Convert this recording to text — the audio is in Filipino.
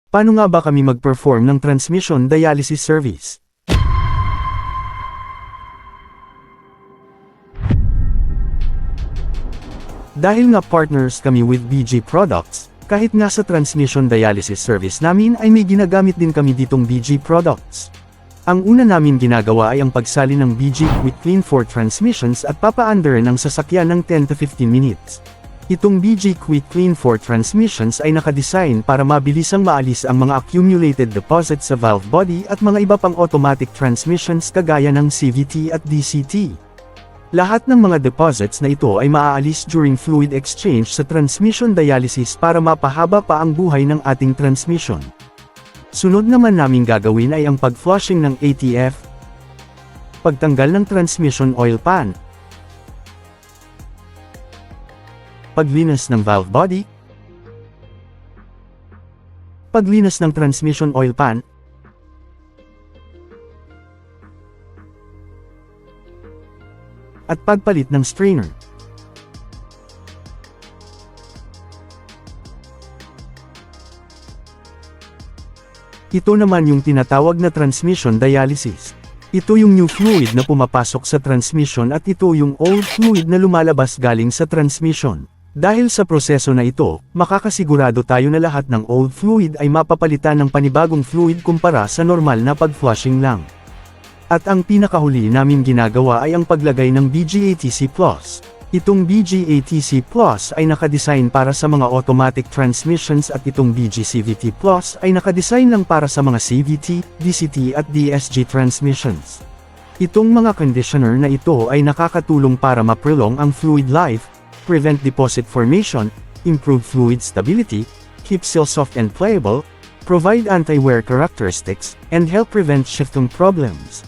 Paano nga ba kami mag-perform ng transmission dialysis service? Dahil nga partners kami with BG Products, kahit nga sa transmission dialysis service namin ay may ginagamit din kami ditong BG Products. Ang una namin ginagawa ay ang pagsali ng BG Quick Clean for Transmissions at papaandar ng sasakyan ng 10 to 15 minutes. Itong BG Quick Clean for Transmissions ay nakadesign para mabilisang maalis ang mga accumulated deposits sa valve body at mga iba pang automatic transmissions kagaya ng CVT at DCT. Lahat ng mga deposits na ito ay maaalis during fluid exchange sa transmission dialysis para mapahaba pa ang buhay ng ating transmission. Sunod naman naming gagawin ay ang pag-flushing ng ATF, pagtanggal ng transmission oil pan, paglinas ng valve body, paglinas ng transmission oil pan, at pagpalit ng strainer. Ito naman yung tinatawag na transmission dialysis. Ito yung new fluid na pumapasok sa transmission at ito yung old fluid na lumalabas galing sa transmission. Dahil sa proseso na ito, makakasigurado tayo na lahat ng old fluid ay mapapalitan ng panibagong fluid kumpara sa normal na pag-flushing lang. At ang pinakahuli namin ginagawa ay ang paglagay ng BGATC Plus. Itong BGATC Plus ay nakadesign para sa mga automatic transmissions at itong BGCVT Plus ay nakadesign lang para sa mga CVT, DCT at DSG transmissions. Itong mga conditioner na ito ay nakakatulong para ma-prolong ang fluid life, prevent deposit formation, improve fluid stability, keep seal soft and pliable, provide anti-wear characteristics, and help prevent shifting problems.